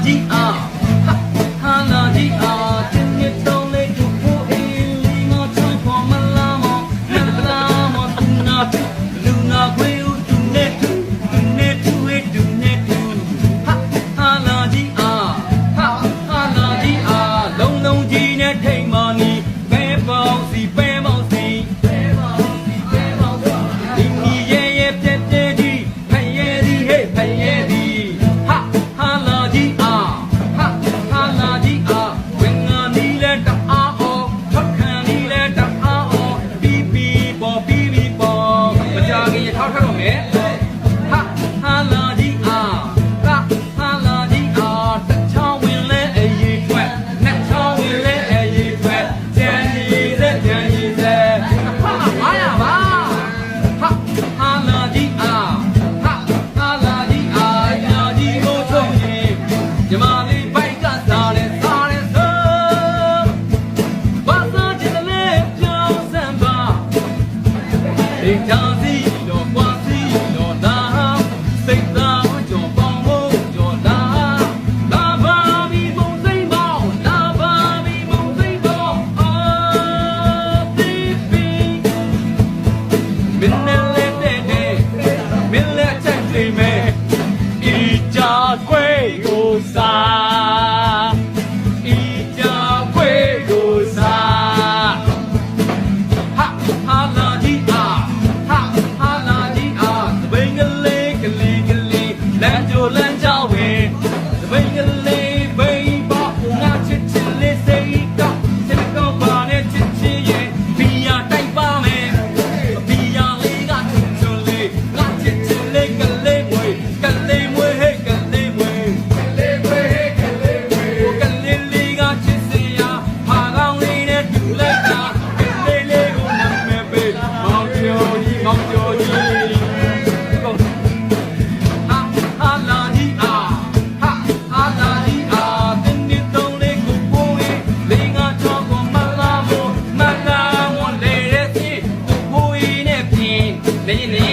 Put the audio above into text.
ကြီးအားဟာလာကြီးအားတင်းနေတုံးလေးကိုဖို့အေးလီမချောင်းပေါ်မလာမောမလာမောတူနာလူနာခွေဦးတူနေတူနေတူဝေးတူနေတူဟာလာကြီးအားဟာလာကြီးအားလုံးလုံးကြီးနဲ့ထိတ်မာနီပဲပေါင်းစီပဲပေါင်းစီဒီနီရဲ့ရဲ့ပြက်တဲ့ကြီးဖရဲဒီဟဲ့ဖရဲဒီဟာလာကြီးအားဟာလာကြီးအားဝင်ငါနီလဲတအားအောင်ထွက်ခံနီလဲတအားအောင်ပီပီပေါ်မကြခင်ရထောက်ထတော့မယ်ဟာလာကြီးအားဟာလာကြီးအားတချောင်းဝင်လဲအရေးထွက်နှစ်ချောင်းဝင်လဲအရေးထွက်ကြံရည်စက်ဟာအားရပါဟာလာကြီးအားဟာလာကြီးအားညာကြီးကိုချုံရင်ညီမလေးဘိုက်ကစားတယ်ဆိုဘာသာချစ်တယ်ပြောင်းစမ်းပါဒီတောင်စီတော့ကွာစီတော့လာစိတ်သားကြော်ပေါင်းဖို့ကြော်လာပါပြီဘုံစိမ့်ပေါင်းလာပါပြီဘုံစိမ့်ပေါင်းအာတီပီမင်းနဲ့လက်တဲ့မင်းလက်ချက်တွေမဲ့ဤကြခွေကိုစားဤကြခွေကိုစားဟာလာကြီးအားဟာလာကြီးအားသပိန်ကလေးလမ်းကြိုလမ်းကြောင်းဝင်သပိန်ကလေးဘိန်းပေါ့ငါချစ်လေးစိတ်ကောက်စိတ်ကောက်ပါနဲ့ချစ်ရဲ့ဘီယာတိုက်ပါမယ်ဘီယာလေးကချွန်လေးငါချစ်လေးကလေးမွေဟဲ့ကလေးမွေကလေးလေးကချစ်စရာဖာကောင်းလေးနဲ့တူလိုက်တာကလေးလေးကိုနာမည်ပေးမောင်ကျော်ကြီးဟာလာကြီးဟာလာကြီးတင်းနေတုံးလေးကိုပိုးရေးလေးငါချောင်းကိုမလာမို့လေတဲ့စီကိုပိုးရေးနဲ့ပြင်းနေ